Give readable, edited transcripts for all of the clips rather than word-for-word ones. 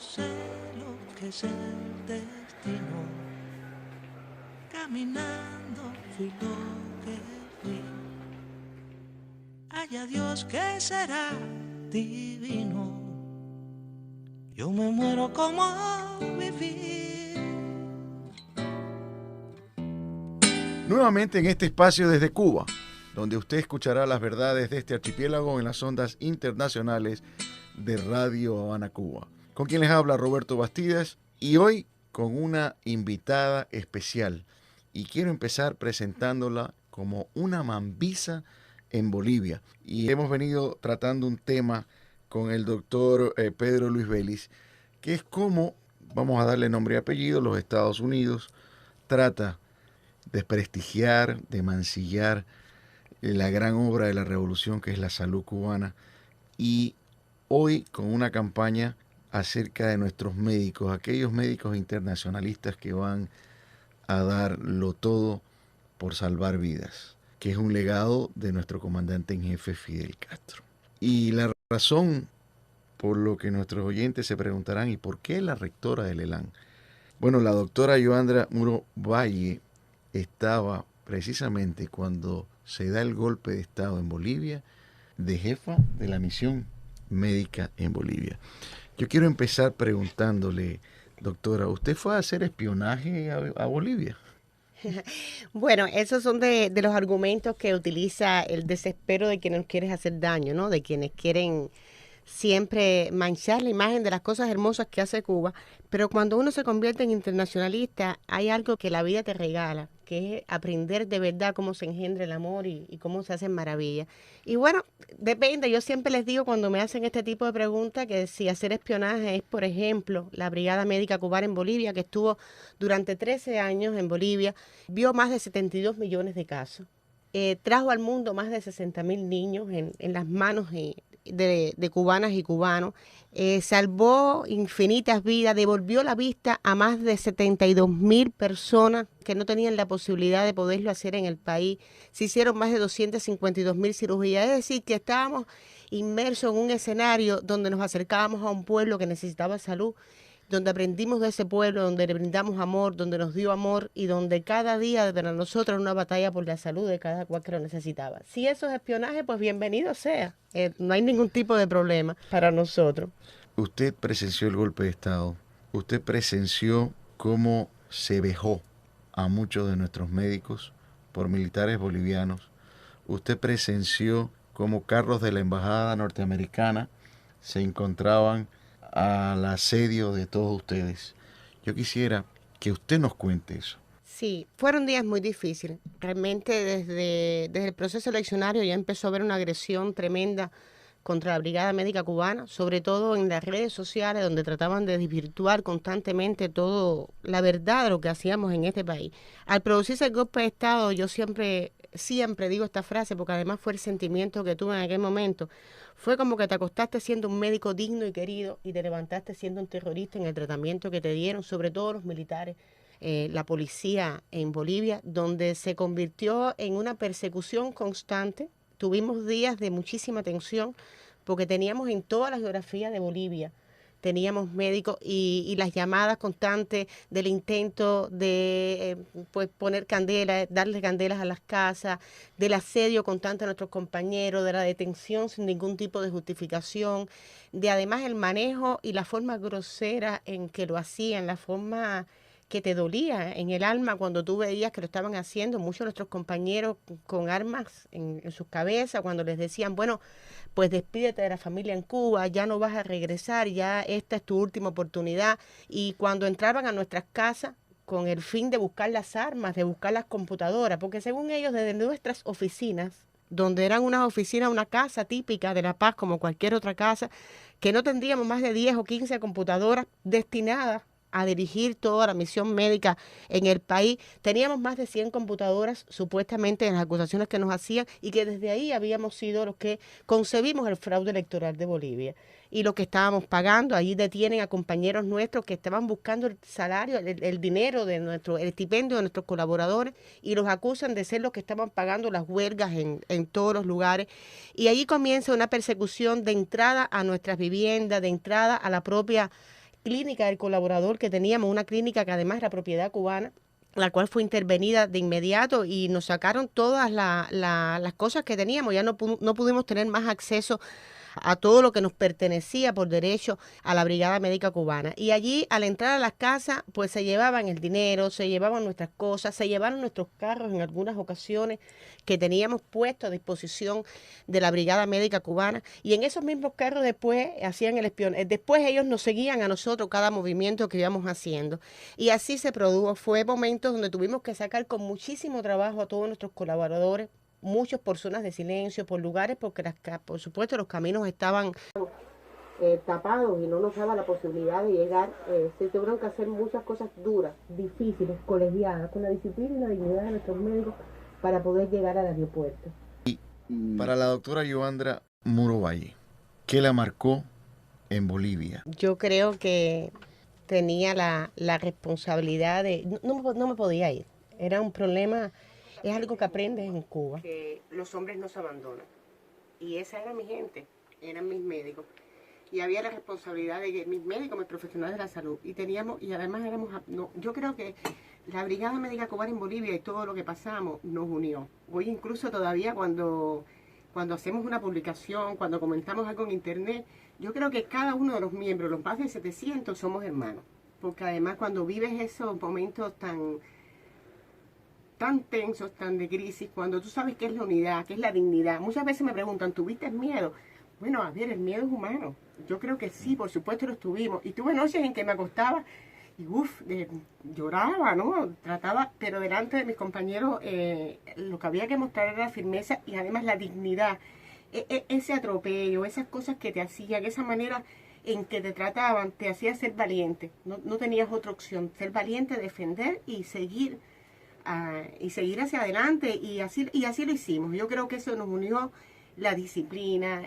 sé lo que es el destino. Caminando fui lo que fui. Haya Dios que será divino. Yo me muero como viví. Nuevamente en este espacio desde Cuba, donde usted escuchará las verdades de este archipiélago en las ondas internacionales de Radio Habana, Cuba. Con quien les habla Roberto Bastidas y hoy con una invitada especial. Y quiero empezar presentándola como una mambisa en Bolivia. Y hemos venido tratando un tema con el doctor Pedro Luis Vélez, que es cómo, vamos a darle nombre y apellido, los Estados Unidos trata desprestigiar, de mancillar la gran obra de la revolución que es la salud cubana, y hoy con una campaña acerca de nuestros médicos, aquellos médicos internacionalistas que van a darlo todo por salvar vidas, que es un legado de nuestro comandante en jefe Fidel Castro. Y la razón por lo que nuestros oyentes se preguntarán, ¿y por qué la rectora del ELAN? Bueno, la doctora Yoandra Muro Valle estaba precisamente cuando se da el golpe de Estado en Bolivia de jefa de la misión médica en Bolivia. Yo quiero empezar preguntándole, doctora, ¿usted fue a hacer espionaje a Bolivia? Bueno, esos son de los argumentos que utiliza el desespero de quienes quieren hacer daño, ¿no? De quienes quieren siempre manchar la imagen de las cosas hermosas que hace Cuba, pero cuando uno se convierte en internacionalista, hay algo que la vida te regala, que es aprender de verdad cómo se engendra el amor y cómo se hacen maravillas. Y bueno, depende, yo siempre les digo cuando me hacen este tipo de preguntas que si hacer espionaje es, por ejemplo, la Brigada Médica Cubana en Bolivia, que estuvo durante 13 años en Bolivia, vio más de 72 millones de casos. Trajo al mundo más de 60.000 niños en las manos de cubanas y cubanos, salvó infinitas vidas, devolvió la vista a más de 72.000 personas que no tenían la posibilidad de poderlo hacer en el país. Se hicieron más de 252.000 cirugías, es decir, que estábamos inmersos en un escenario donde nos acercábamos a un pueblo que necesitaba salud, donde aprendimos de ese pueblo, donde le brindamos amor, donde nos dio amor y donde cada día para nosotros era una batalla por la salud de cada cual que lo necesitaba. Si eso es espionaje, pues bienvenido sea. No hay ningún tipo de problema para nosotros. Usted presenció el golpe de Estado, usted presenció cómo se vejó a muchos de nuestros médicos por militares bolivianos, usted presenció cómo carros de la embajada norteamericana se encontraban al asedio de todos ustedes. Yo quisiera que usted nos cuente eso. Sí, fueron días muy difíciles. Realmente desde el proceso eleccionario ya empezó a haber una agresión tremenda contra la Brigada Médica Cubana, sobre todo en las redes sociales donde trataban de desvirtuar constantemente todo la verdad de lo que hacíamos en este país. Al producirse el golpe de Estado, yo siempre digo esta frase porque además fue el sentimiento que tuve en aquel momento. Fue como que te acostaste siendo un médico digno y querido y te levantaste siendo un terrorista en el tratamiento que te dieron, sobre todo los militares, la policía en Bolivia, donde se convirtió en una persecución constante. Tuvimos días de muchísima tensión porque teníamos en toda la geografía de Bolivia, teníamos médicos y las llamadas constantes del intento de pues poner candelas, darle candelas a las casas, del asedio constante a nuestros compañeros, de la detención sin ningún tipo de justificación, de además el manejo y la forma grosera en que lo hacían, la forma que te dolía en el alma cuando tú veías que lo estaban haciendo, muchos de nuestros compañeros con armas en sus cabezas, cuando les decían, bueno, pues despídete de la familia en Cuba, ya no vas a regresar, ya esta es tu última oportunidad. Y cuando entraban a nuestras casas con el fin de buscar las armas, de buscar las computadoras, porque según ellos desde nuestras oficinas, donde eran unas oficinas, una casa típica de La Paz, como cualquier otra casa, que no tendríamos más de 10 o 15 computadoras destinadas a dirigir toda la misión médica en el país. Teníamos más de 100 computadoras supuestamente en las acusaciones que nos hacían y que desde ahí habíamos sido los que concebimos el fraude electoral de Bolivia y lo que estábamos pagando. Allí detienen a compañeros nuestros que estaban buscando el salario, el dinero de el estipendio de nuestros colaboradores y los acusan de ser los que estaban pagando las huelgas en todos los lugares. Y allí comienza una persecución de entrada a nuestras viviendas, de entrada a la propia clínica del colaborador que teníamos, una clínica que además era propiedad cubana, la cual fue intervenida de inmediato y nos sacaron todas las cosas que teníamos. Ya no pudimos tener más acceso a todo lo que nos pertenecía por derecho a la Brigada Médica Cubana. Y allí, al entrar a las casas, pues se llevaban el dinero, se llevaban nuestras cosas, se llevaron nuestros carros en algunas ocasiones que teníamos puestos a disposición de la Brigada Médica Cubana. Y en esos mismos carros después hacían el espionaje. Después ellos nos seguían a nosotros cada movimiento que íbamos haciendo. Y así se produjo. Fue momentos donde tuvimos que sacar con muchísimo trabajo a todos nuestros colaboradores, muchos por zonas de silencio, por lugares, porque por supuesto los caminos estaban tapados y no nos daba la posibilidad de llegar. Se tuvieron que hacer muchas cosas duras, difíciles, colegiadas, con la disciplina y la dignidad de nuestros médicos para poder llegar al aeropuerto. Y para la doctora Yoandra Muro Valle, ¿qué la marcó en Bolivia? Yo creo que tenía la responsabilidad de... No me podía ir. Era un problema... Es algo que aprendes en Cuba. Que los hombres no se abandonan. Y esa era mi gente, eran mis médicos. Y había la responsabilidad de que mis médicos, mis profesionales de la salud. Y además yo creo que la Brigada Médica Cubana en Bolivia y todo lo que pasamos nos unió. Hoy incluso todavía cuando hacemos una publicación, cuando comentamos algo en internet, yo creo que cada uno de los miembros, los más de 700, somos hermanos. Porque además cuando vives esos momentos tan tensos, tan de crisis, cuando tú sabes qué es la unidad, qué es la dignidad. Muchas veces me preguntan, ¿tuviste miedo? Bueno, a ver, el miedo es humano. Yo creo que sí, por supuesto lo tuvimos. Y tuve noches en que me acostaba y lloraba, ¿no? Trataba, pero delante de mis compañeros lo que había que mostrar era la firmeza y además la dignidad. Ese atropello, esas cosas que te hacían, esa manera en que te trataban, te hacía ser valiente. No tenías otra opción. Ser valiente, defender y seguir hacia adelante, y así lo hicimos. Yo creo que eso nos unió, la disciplina,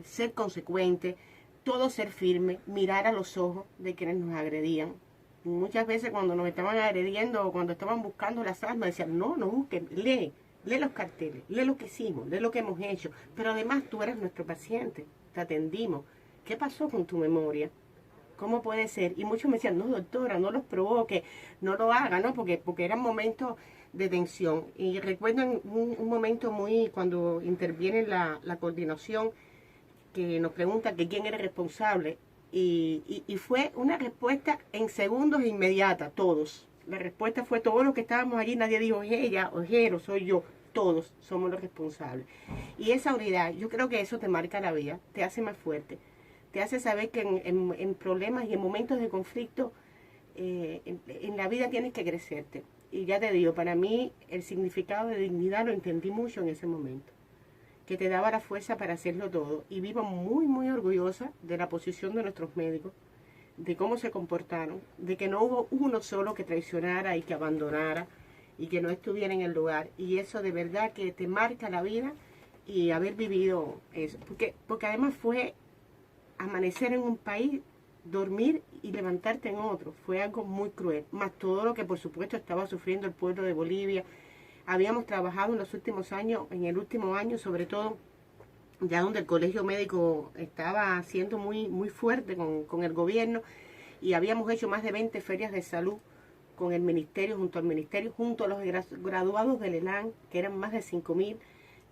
ser consecuente, todo ser firme, mirar a los ojos de quienes nos agredían. Muchas veces cuando nos estaban agrediendo o cuando estaban buscando las armas, decían, no busquen, lee los carteles, lee lo que hicimos, lee lo que hemos hecho, pero además tú eres nuestro paciente, te atendimos. ¿Qué pasó con tu memoria? ¿Cómo puede ser? Y muchos me decían, no, doctora, no los provoque, no lo haga, ¿no? Porque eran momentos de tensión. Y recuerdo un momento cuando interviene la coordinación, que nos pregunta que quién era responsable. Y fue una respuesta en segundos e inmediata, todos. La respuesta fue todos los que estábamos allí, nadie dijo, ella, o él, o soy yo. Todos somos los responsables. Y esa unidad, yo creo que eso te marca la vida, te hace más fuerte. Te hace saber que en problemas y en momentos de conflicto, en la vida tienes que crecerte. Y ya te digo, para mí el significado de dignidad lo entendí mucho en ese momento, que te daba la fuerza para hacerlo todo. Y vivo muy, muy orgullosa de la posición de nuestros médicos, de cómo se comportaron, de que no hubo uno solo que traicionara y que abandonara y que no estuviera en el lugar. Y eso de verdad que te marca la vida y haber vivido eso. Porque además fue amanecer en un país, dormir y levantarte en otro. Fue algo muy cruel, más todo lo que por supuesto estaba sufriendo el pueblo de Bolivia. Habíamos trabajado en los últimos años, en el último año sobre todo, ya donde el colegio médico estaba siendo muy, muy fuerte con el gobierno, y habíamos hecho más de 20 ferias de salud con el ministerio, junto al ministerio, junto a los graduados del ELAN, que eran más de 5.000,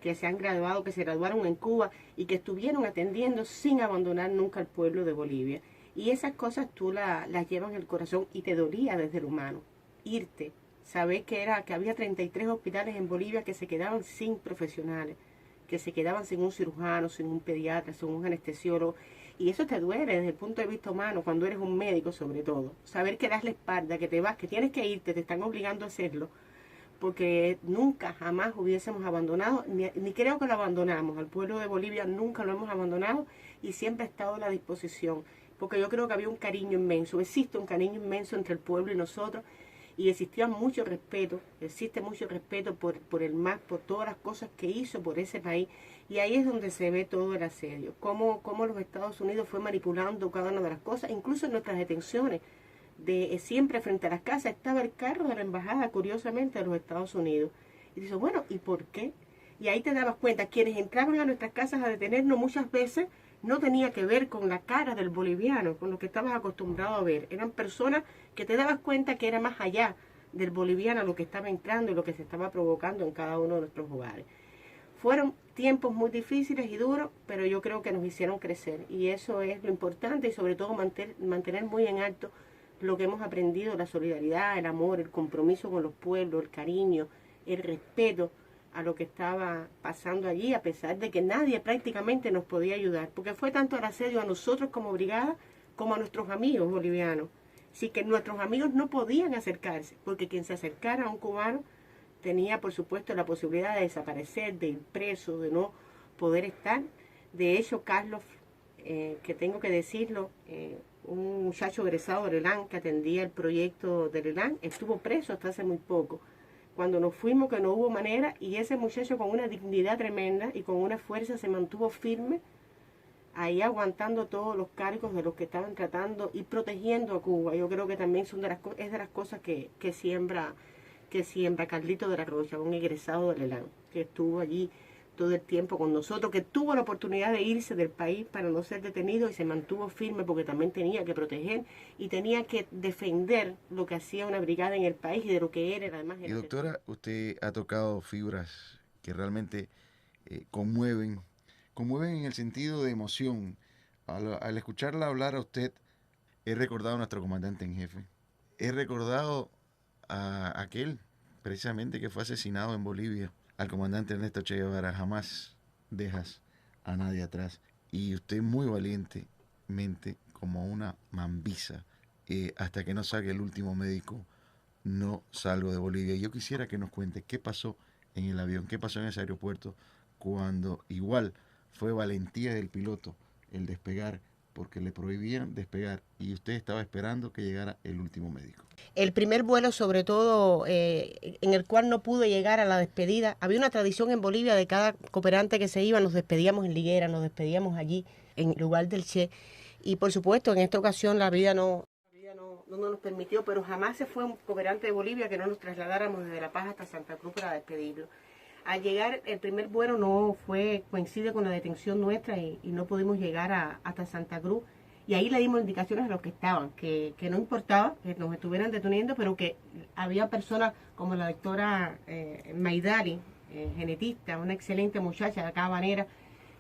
que se han graduado, que se graduaron en Cuba y que estuvieron atendiendo sin abandonar nunca al pueblo de Bolivia. Y esas cosas tú las llevas en el corazón y te dolía desde el humano. Irte, saber que había 33 hospitales en Bolivia que se quedaban sin profesionales, que se quedaban sin un cirujano, sin un pediatra, sin un anestesiólogo. Y eso te duele desde el punto de vista humano, cuando eres un médico sobre todo. Saber que das la espalda, que te vas, que tienes que irte, te están obligando a hacerlo, porque nunca, jamás hubiésemos abandonado, ni creo que lo abandonamos. Al pueblo de Bolivia nunca lo hemos abandonado y siempre ha estado a la disposición, porque yo creo que había un cariño inmenso, existe un cariño inmenso entre el pueblo y nosotros, y existía mucho respeto, existe mucho respeto por el MAS, por todas las cosas que hizo por ese país, y ahí es donde se ve todo el asedio, cómo los Estados Unidos fue manipulando cada una de las cosas, incluso en nuestras detenciones. Siempre frente a las casas estaba el carro de la embajada, curiosamente, de los Estados Unidos. Y dices, bueno, ¿y por qué? Y ahí te dabas cuenta, quienes entraban a nuestras casas a detenernos muchas veces no tenía que ver con la cara del boliviano, con lo que estabas acostumbrado a ver. Eran personas que te dabas cuenta que era más allá del boliviano lo que estaba entrando y lo que se estaba provocando en cada uno de nuestros hogares. Fueron tiempos muy difíciles y duros, pero yo creo que nos hicieron crecer. Y eso es lo importante, y sobre todo mantener muy en alto lo que hemos aprendido: la solidaridad, el amor, el compromiso con los pueblos, el cariño, el respeto a lo que estaba pasando allí, a pesar de que nadie prácticamente nos podía ayudar, porque fue tanto el asedio a nosotros como brigada como a nuestros amigos bolivianos. Así que nuestros amigos no podían acercarse, porque quien se acercara a un cubano tenía, por supuesto, la posibilidad de desaparecer, de ir preso, de no poder estar. De hecho, Carlos, que tengo que decirlo, un muchacho egresado del ELAN que atendía el proyecto del ELAN, estuvo preso hasta hace muy poco. Cuando nos fuimos, que no hubo manera, y ese muchacho con una dignidad tremenda y con una fuerza se mantuvo firme, ahí aguantando todos los cargos de los que estaban tratando y protegiendo a Cuba. Yo creo que también es de las cosas que siembra Carlito de la Rocha, un egresado del ELAN, que estuvo allí todo el tiempo con nosotros, que tuvo la oportunidad de irse del país para no ser detenido y se mantuvo firme porque también tenía que proteger y tenía que defender lo que hacía una brigada en el país y de lo que era además. Y doctora, usted ha tocado fibras que realmente conmueven en el sentido de emoción. Al escucharla hablar a usted, he recordado a nuestro comandante en jefe, he recordado a aquel precisamente que fue asesinado en Bolivia, al comandante Ernesto Che Guevara. Jamás dejas a nadie atrás, y usted muy valientemente, como una mambisa, hasta que no salga el último médico, no salgo de Bolivia. Yo quisiera que nos cuente qué pasó en el avión, qué pasó en ese aeropuerto, cuando igual fue valentía del piloto el despegar, porque le prohibían despegar y usted estaba esperando que llegara el último médico. El primer vuelo, sobre todo, en el cual no pude llegar a la despedida, había una tradición en Bolivia de cada cooperante que se iba, nos despedíamos en Liguera, nos despedíamos allí, en el lugar del Che, y por supuesto en esta ocasión la vida no nos permitió, pero jamás se fue un cooperante de Bolivia que no nos trasladáramos desde La Paz hasta Santa Cruz para despedirlo. Al llegar, el primer vuelo coincide con la detención nuestra y no pudimos llegar hasta Santa Cruz. Y ahí le dimos indicaciones a los que estaban, que no importaba que nos estuvieran deteniendo, pero que había personas como la doctora Maidari, genetista, una excelente muchacha de acá habanera,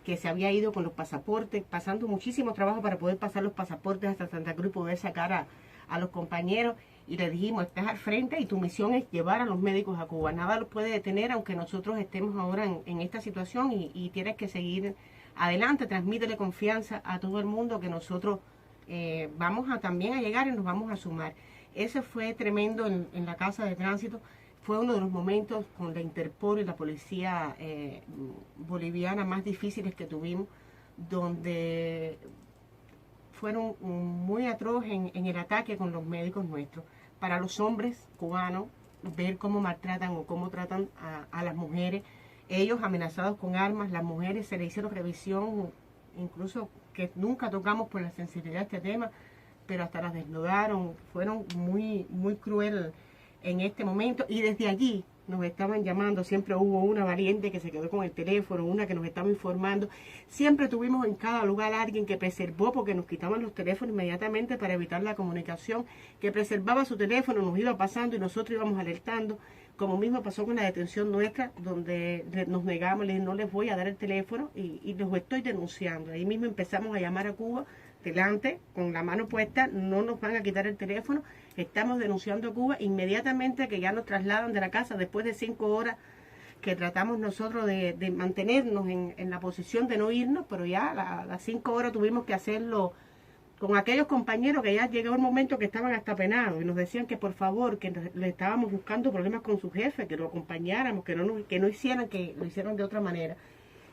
que se había ido con los pasaportes, pasando muchísimo trabajo para poder pasar los pasaportes hasta Santa Cruz y poder sacar a los compañeros. Y le dijimos: estás al frente y tu misión es llevar a los médicos a Cuba. Nada los puede detener, aunque nosotros estemos ahora en esta situación, y tienes que seguir adelante. Transmítele confianza a todo el mundo que nosotros vamos también a llegar y nos vamos a sumar. Ese fue tremendo en la casa de tránsito. Fue uno de los momentos con la Interpol y la policía boliviana más difíciles que tuvimos, donde fueron muy atroz en el ataque con los médicos nuestros. Para los hombres cubanos, ver cómo maltratan o cómo tratan a las mujeres, ellos amenazados con armas, las mujeres se le hicieron revisión, incluso que nunca tocamos por la sensibilidad de este tema, pero hasta las desnudaron. Fueron muy, muy cruel en este momento, y desde allí nos estaban llamando. Siempre hubo una valiente que se quedó con el teléfono, una que nos estaba informando. Siempre tuvimos en cada lugar a alguien que preservó, porque nos quitaban los teléfonos inmediatamente para evitar la comunicación, que preservaba su teléfono, nos iba pasando y nosotros íbamos alertando, como mismo pasó con la detención nuestra, donde nos negamos, le dije: no les voy a dar el teléfono y los estoy denunciando. Ahí mismo empezamos a llamar a Cuba, delante, con la mano puesta: no nos van a quitar el teléfono, estamos denunciando a Cuba. Inmediatamente que ya nos trasladan de la casa, después de 5 horas que tratamos nosotros de mantenernos en la posición de no irnos, pero ya a las 5 horas tuvimos que hacerlo con aquellos compañeros que ya llegó el momento que estaban hasta penados y nos decían que por favor, que le estábamos buscando problemas con su jefe, que lo acompañáramos, que no hicieran, que lo hicieran de otra manera.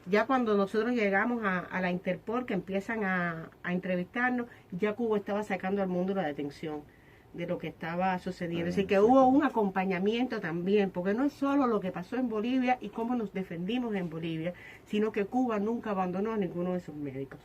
Ya cuando nosotros llegamos a la Interpol, que empiezan a entrevistarnos, ya Cuba estaba sacando al mundo la detención de lo que estaba sucediendo. Así que hubo un acompañamiento también, porque no es solo lo que pasó en Bolivia y cómo nos defendimos en Bolivia, sino que Cuba nunca abandonó a ninguno de sus médicos.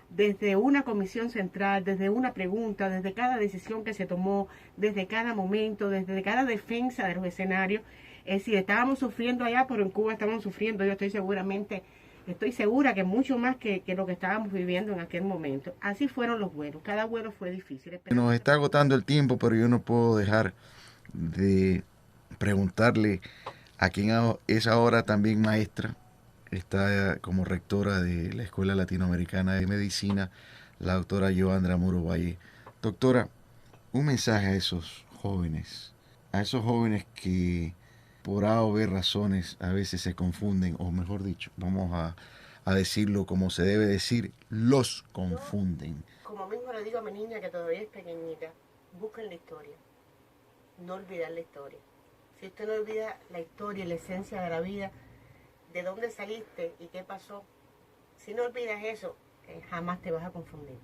Desde una comisión central, desde una pregunta, desde cada decisión que se tomó, desde cada momento, desde cada defensa de los escenarios. Es decir, estábamos sufriendo allá, pero en Cuba estábamos sufriendo. Yo estoy seguramente Estoy segura que mucho más que lo que estábamos viviendo en aquel momento. Así fueron los vuelos. Cada vuelo fue difícil. Nos está agotando el tiempo, pero yo no puedo dejar de preguntarle a quien es ahora también maestra, está como rectora de la Escuela Latinoamericana de Medicina, la doctora Yoandra Muro Valle. Doctora, un mensaje a esos jóvenes que por A o B razones a veces se confunden, o mejor dicho, vamos a decirlo como se debe decir, los confunden. Como mismo le digo a mi niña que todavía es pequeñita, busquen la historia, no olvidar la historia. Si usted no olvida la historia, la esencia de la vida, de dónde saliste y qué pasó, si no olvidas eso, jamás te vas a confundir.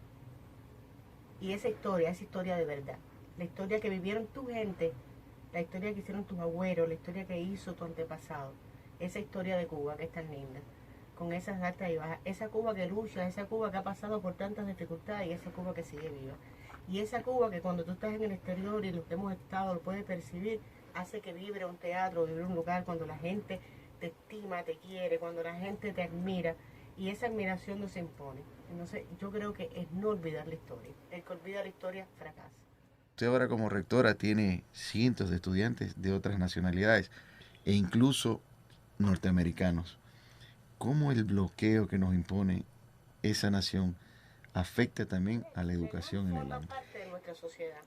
Y esa historia de verdad, la historia que vivieron tu gente, la historia que hicieron tus abuelos, la historia que hizo tu antepasado, esa historia de Cuba que es tan linda, con esas altas y bajas, esa Cuba que lucha, esa Cuba que ha pasado por tantas dificultades y esa Cuba que sigue viva. Y esa Cuba que cuando tú estás en el exterior y los que hemos estado lo puedes percibir, hace que vibre un teatro, vibre un lugar cuando la gente te estima, te quiere, cuando la gente te admira y esa admiración no se impone. Entonces yo creo que es no olvidar la historia. El que olvida la historia fracasa. Usted ahora como rectora tiene cientos de estudiantes de otras nacionalidades e incluso norteamericanos. ¿Cómo el bloqueo que nos impone esa nación afecta también a la educación en el Forma año? parte de nuestra sociedad.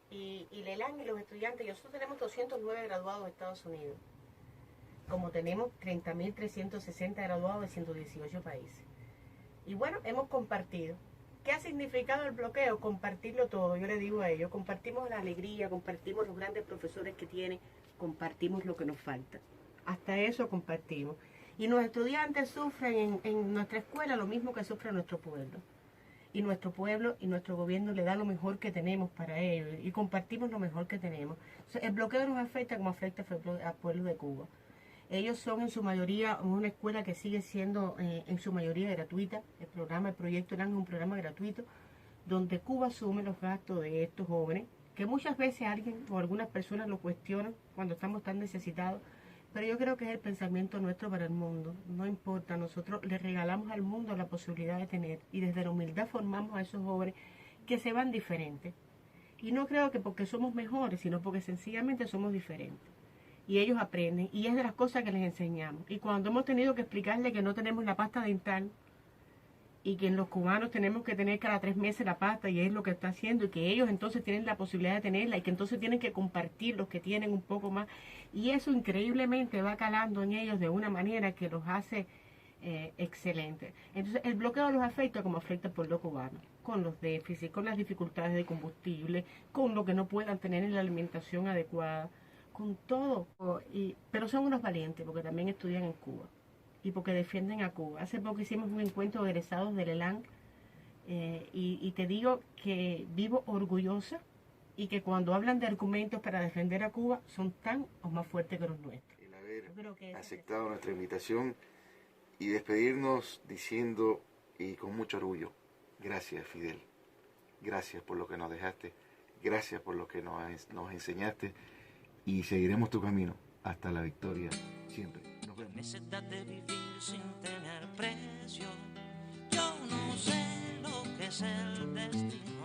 Y Leland y los estudiantes, nosotros tenemos 209 graduados de Estados Unidos, como tenemos 30.360 graduados de 118 países. Y bueno, hemos compartido. ¿Qué ha significado el bloqueo? Compartirlo todo. Yo le digo a ellos, compartimos la alegría, compartimos los grandes profesores que tienen, compartimos lo que nos falta. Hasta eso compartimos. Y los estudiantes sufren en nuestra escuela lo mismo que sufre nuestro pueblo. Y nuestro pueblo y nuestro gobierno le da lo mejor que tenemos para ellos y compartimos lo mejor que tenemos. O sea, el bloqueo nos afecta como afecta al pueblo de Cuba. Ellos son en su mayoría una escuela que sigue siendo en su mayoría gratuita. El proyecto ERAN es un programa gratuito donde Cuba asume los gastos de estos jóvenes, que muchas veces alguien o algunas personas lo cuestionan cuando estamos tan necesitados, pero yo creo que es el pensamiento nuestro para el mundo. No importa, nosotros le regalamos al mundo la posibilidad de tener y desde la humildad formamos a esos jóvenes que se van diferentes. Y no creo que porque somos mejores, sino porque sencillamente somos diferentes. Y ellos aprenden, y es de las cosas que les enseñamos. Y cuando hemos tenido que explicarles que no tenemos la pasta dental, y que en los cubanos tenemos que tener cada 3 meses la pasta, y es lo que está haciendo, y que ellos entonces tienen la posibilidad de tenerla, y que entonces tienen que compartir los que tienen un poco más, y eso increíblemente va calando en ellos de una manera que los hace excelentes. Entonces el bloqueo los afecta como afecta al pueblo cubano, con los déficits, con las dificultades de combustible, con lo que no puedan tener en la alimentación adecuada, con todo, pero son unos valientes porque también estudian en Cuba y porque defienden a Cuba. Hace poco hicimos un encuentro de egresados del ELAN y te digo que vivo orgullosa y que cuando hablan de argumentos para defender a Cuba son tan o más fuertes que los nuestros. El haber aceptado nuestra invitación y despedirnos diciendo y con mucho orgullo, gracias Fidel, gracias por lo que nos dejaste, gracias por lo que nos enseñaste. Y seguiremos tu camino hasta la victoria siempre. Nos vemos. Necesidad de vivir sin tener precio. Yo no sé lo que es el destino.